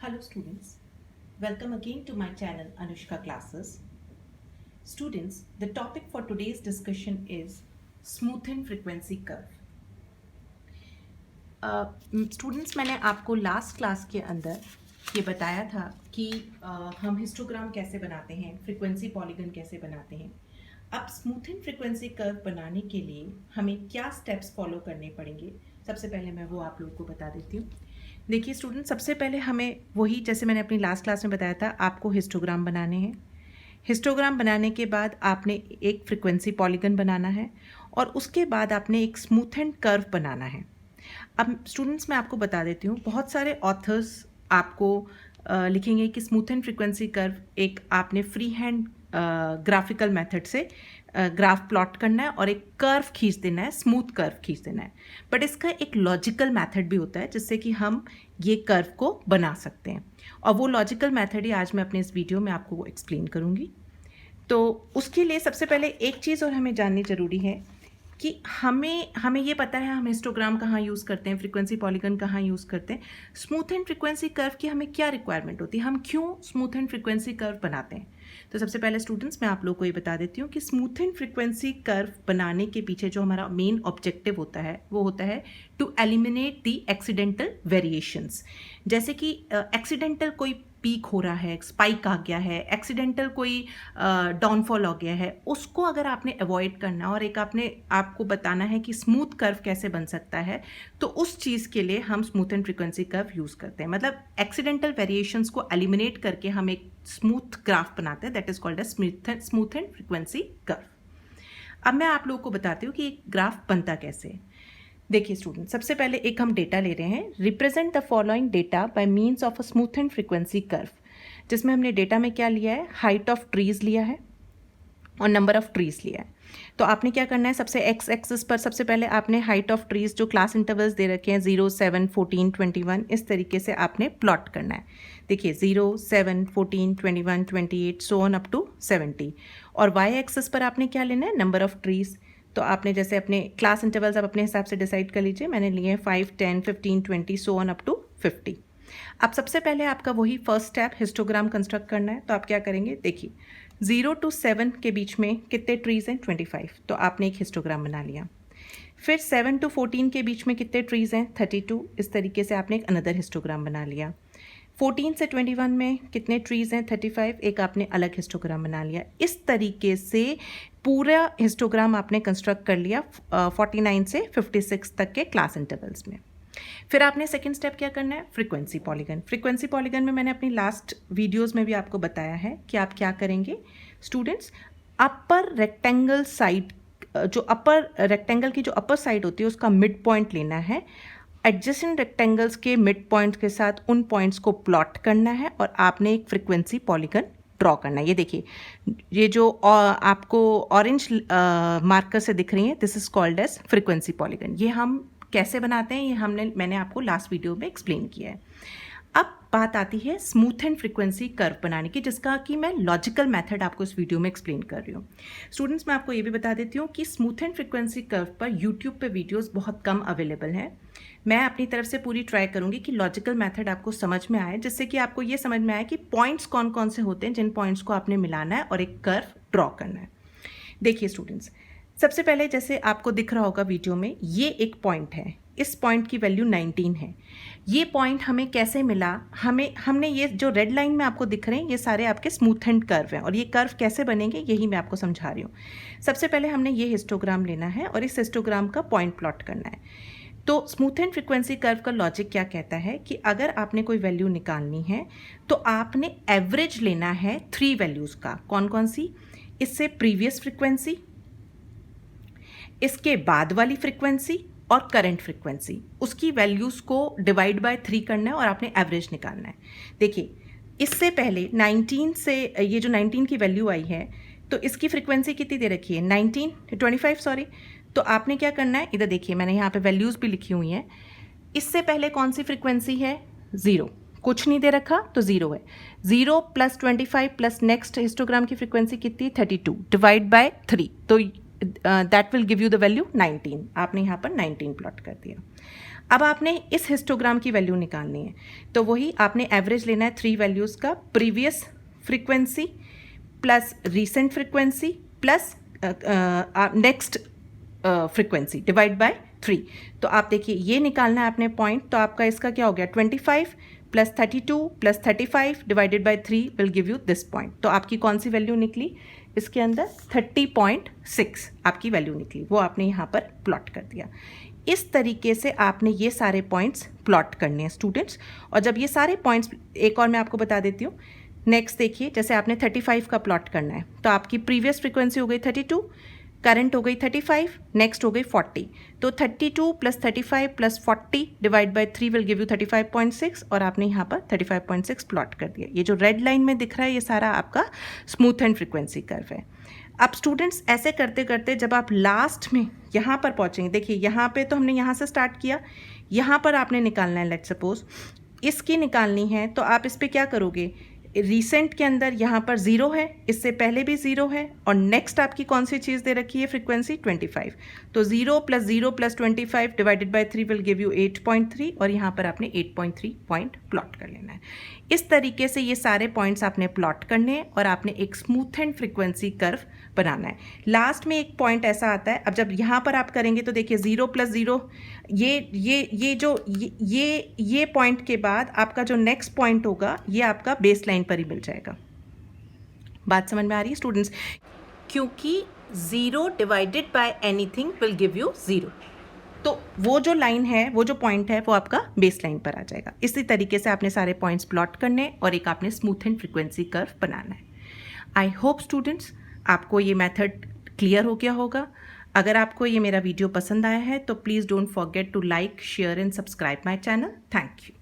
Hello students, welcome again to my channel Anushka Classes. Students, the topic for today's discussion is smoothened frequency curve. Students, मैंने आपको last class के अंदर ये बताया था कि हम हिस्टोग्राम कैसे बनाते हैं, फ्रीक्वेंसी पॉलीगन कैसे बनाते हैं. अब स्मूथेंड फ्रीक्वेंसी कर्व बनाने के लिए हमें क्या स्टेप्स फॉलो करने पड़ेंगे, सबसे पहले मैं वो आप लोगों को बता देती हूँ. देखिए स्टूडेंट, सबसे पहले हमें वही जैसे मैंने अपनी लास्ट क्लास में बताया था, आपको हिस्टोग्राम बनाने हैं. हिस्टोग्राम बनाने के बाद आपने एक फ्रीक्वेंसी पॉलीगन बनाना है और उसके बाद आपने एक स्मूथेंड कर्व बनाना है. अब स्टूडेंट्स, मैं आपको बता देती हूँ, बहुत सारे ऑथर्स आपको लिखेंगे कि स्मूथेंड फ्रीक्वेंसी कर्व एक आपने फ्री हैंड ग्राफिकल मेथड से ग्राफ प्लॉट करना है और एक कर्व खींच देना है, स्मूथ कर्व खींच देना है. बट इसका एक लॉजिकल मेथड भी होता है जिससे कि हम ये कर्व को बना सकते हैं, और वो लॉजिकल मेथड ही आज मैं अपने इस वीडियो में आपको एक्सप्लेन करूँगी. तो उसके लिए सबसे पहले एक चीज़ और हमें जाननी ज़रूरी है कि हमें ये पता है हम हिस्टोग्राम कहाँ यूज़ करते हैं, फ्रीक्वेंसी पॉलीगन कहाँ यूज़ करते हैं. स्मूथ एंड फ्रीक्वेंसी कर्व की हमें क्या रिक्वायरमेंट होती है, हम क्यों स्मूथ एंड फ्रीक्वेंसी कर्व बनाते हैं. तो सबसे पहले स्टूडेंट्स, मैं आप लोगों को ये बता देती हूँ कि स्मूथ एंड फ्रीक्वेंसी कर्व बनाने के पीछे जो हमारा मेन ऑब्जेक्टिव होता है वो होता है to eliminate the accidental variations. जैसे कि एक्सीडेंटल कोई पीक हो रहा है, स्पाइक आ गया है, एक्सीडेंटल कोई डाउनफॉल हो गया है, उसको अगर आपने अवॉइड करना और एक आपको बताना है कि स्मूथ कर्व कैसे बन सकता है, तो उस चीज़ के लिए हम smooth and frequency curve use करते हैं. मतलब एक्सीडेंटल वेरिएशंस को एलिमिनेट करके हम एक स्मूथ ग्राफ बनाते हैं, that is called as smooth and frequency curve. अब मैं आप लोगों को बताती हूँ कि एक ग्राफ बनता कैसे है. देखिए स्टूडेंट, सबसे पहले एक हम डेटा ले रहे हैं. Represent the following data bye means of a smooth and frequency curve, जिसमें हमने डेटा में क्या लिया है, हाइट ऑफ ट्रीज लिया है और नंबर ऑफ ट्रीज लिया है. तो आपने क्या करना है, सबसे एक्स एक्सिस पर सबसे पहले आपने हाइट ऑफ ट्रीज जो क्लास इंटरवल्स दे रखे हैं 0, 7, 14, 21, इस तरीके से आपने प्लॉट करना है. देखिए 0, 7, 14, 21, 28 सो ऑन अप टू 70. और वाई एक्सिस पर आपने क्या लेना है, नंबर ऑफ ट्रीज. तो आपने जैसे अपने क्लास इंटरवल्स आप अपने हिसाब से डिसाइड कर लीजिए. मैंने लिए हैं 5, 10, 15, 20 सो ऑन अप टू 50. अब सबसे पहले आपका वही फर्स्ट स्टेप हिस्टोग्राम कंस्ट्रक्ट करना है. तो आप क्या करेंगे, देखिए 0 to 7 के बीच में कितने ट्रीज़ हैं, 25. तो आपने एक हिस्टोग्राम बना लिया. फिर 7 to 14 के बीच में कितने ट्रीज़ हैं, 32. इस तरीके से आपने एक अनदर हिस्टोग्राम बना लिया. 14 से 21 में कितने ट्रीज़ हैं, 35. एक आपने अलग हिस्टोग्राम बना लिया. इस तरीके से पूरा हिस्टोग्राम आपने कंस्ट्रक्ट कर लिया 49 से 56 तक के क्लास इंटरवल्स में. फिर आपने सेकंड स्टेप क्या करना है, फ्रीक्वेंसी पॉलीगन. फ्रीक्वेंसी पॉलीगन में मैंने अपनी लास्ट वीडियोस में भी आपको बताया है कि आप क्या करेंगे स्टूडेंट्स. अपर रेक्टेंगल साइड, जो अपर रेक्टेंगल की जो अपर साइड होती है उसका मिड पॉइंट लेना है. एडजेसेंट रेक्टेंगल्स के मिड पॉइंट के साथ उन पॉइंट्स को प्लॉट करना है और आपने एक फ्रीक्वेंसी पॉलीगन ड्रॉ करना है. ये देखिए, ये जो आपको ऑरेंज मार्कर से दिख रही है, this is called as frequency polygon. ये हम कैसे बनाते हैं ये मैंने आपको लास्ट वीडियो में एक्सप्लेन किया है. अब बात आती है स्मूथ एंड फ्रीक्वेंसी कर्व बनाने की, जिसका कि मैं लॉजिकल मेथड आपको इस वीडियो में एक्सप्लेन कर रही हूँ. स्टूडेंट्स, मैं आपको ये भी बता देती हूँ कि स्मूथ एंड फ्रीक्वेंसी कर्व पर यूट्यूब पे वीडियोस बहुत कम अवेलेबल हैं. मैं अपनी तरफ से पूरी ट्राई करूँगी कि लॉजिकल मेथड आपको समझ में आए, जिससे कि आपको ये समझ में आए कि पॉइंट्स कौन कौन से होते हैं जिन पॉइंट्स को आपने मिलाना है और एक कर्व ड्रॉ करना है. देखिए स्टूडेंट्स, सबसे पहले जैसे आपको दिख रहा होगा वीडियो में, ये एक पॉइंट है, इस पॉइंट की वैल्यू 19 है. ये पॉइंट हमें कैसे मिला, हमने ये जो रेड लाइन में आपको दिख रहे हैं ये सारे आपके स्मूथ एंड कर्व हैं, और ये कर्व कैसे बनेंगे यही मैं आपको समझा रही हूँ. सबसे पहले हमने ये हिस्टोग्राम लेना है और इस हिस्टोग्राम का पॉइंट प्लॉट करना है. तो स्मूथ एंड फ्रीक्वेंसी कर्व का लॉजिक क्या कहता है कि अगर आपने कोई वैल्यू निकालनी है तो आपने एवरेज लेना है 3 वैल्यूज़ का. कौन कौन सी, इससे प्रीवियस फ्रीक्वेंसी, इसके बाद वाली फ्रीक्वेंसी और करंट फ्रीक्वेंसी, उसकी वैल्यूज़ को डिवाइड बाय 3 करना है और आपने एवरेज निकालना है. देखिए इससे पहले 19 से ये जो 19 की वैल्यू आई है, तो इसकी फ्रीक्वेंसी कितनी दे रखी है, 25 सॉरी. तो आपने क्या करना है, इधर देखिए मैंने यहाँ पे वैल्यूज़ भी लिखी हुई हैं. इससे पहले कौन सी फ्रीक्वेंसी है, 0, कुछ नहीं दे रखा तो 0 है. 0 + 25 प्लस नेक्स्ट हिस्टोग्राम की फ्रीक्वेंसी कितनी, 32, डिवाइड बाय 3, तो that will give you the value 19. आपने यहाँ पर 19 प्लॉट कर दिया. अब आपने इस हिस्टोग्राम की वैल्यू निकालनी है, तो वही आपने एवरेज लेना है 3 वैल्यूज़ का, previous frequency plus recent frequency plus next frequency divide by 3। तो आप देखिए ये निकालना है आपने पॉइंट, तो आपका इसका क्या हो गया 25 plus 32 plus 35 divided by 3 will give you this point. तो आपकी कौन सी वैल्यू निकली इसके अंदर 30.6 आपकी वैल्यू निकली, वो आपने यहाँ पर प्लॉट कर दिया। इस तरीके से आपने ये सारे पॉइंट्स प्लॉट करने हैं स्टूडेंट्स। और जब ये सारे पॉइंट्स, एक और मैं आपको बता देती हूँ, नेक्स्ट देखिए जैसे आपने 35 का प्लॉट करना है, तो आपकी प्रीवियस फ्रीक्वेंसी हो गई 32, करंट हो गई 35, नेक्स्ट हो गई 40। तो 32 plus 35 plus 40 divide by 3 will give you 35.6, और आपने यहाँ पर 35.6 प्लॉट कर दिया। ये जो रेड लाइन में दिख रहा है ये सारा आपका स्मूथ एंड फ्रीक्वेंसी कर्व है। अब स्टूडेंट्स ऐसे करते करते जब आप लास्ट में यहाँ पर पहुँचेंगे, देखिए यहाँ पे तो हमने यहाँ से स्टार्ट किया, यहाँ पर आपने निकालना है, लेट्स सपोज इसकी निकालनी है, तो आप इस पर क्या करोगे, रीसेंट के अंदर यहाँ पर 0 है, इससे पहले भी 0 है, और नेक्स्ट आपकी कौन सी चीज़ दे रखी है फ्रीक्वेंसी 25। तो 0 plus 25 divided by 3 will give you 8.3, और यहाँ पर आपने 8.3 पॉइंट प्लॉट कर लेना है। इस तरीके से ये सारे पॉइंट्स आपने प्लॉट करने हैं और आपने एक स्मूथ एंड फ्रीक्वेंसी कर्व बनाना है। लास्ट में एक पॉइंट ऐसा आता है, अब जब यहाँ पर आप करेंगे तो देखिए 0 प्लस 0, ये पॉइंट के बाद आपका जो नेक्स्ट पॉइंट होगा ये आपका बेस लाइन पर ही मिल जाएगा। बात समझ में आ रही है स्टूडेंट्स? क्योंकि 0 divided by anything will give you 0, तो वो जो लाइन है, वो जो पॉइंट है, वो आपका बेस लाइन पर आ जाएगा। इसी तरीके से आपने सारे पॉइंट्स प्लॉट करने और एक आपने स्मूथ एंड फ्रीक्वेंसी कर्व बनाना है। आई होप स्टूडेंट्स आपको ये मेथड क्लियर हो गया होगा। अगर आपको ये मेरा वीडियो पसंद आया है तो please don't forget to like, share and subscribe my channel. Thank you.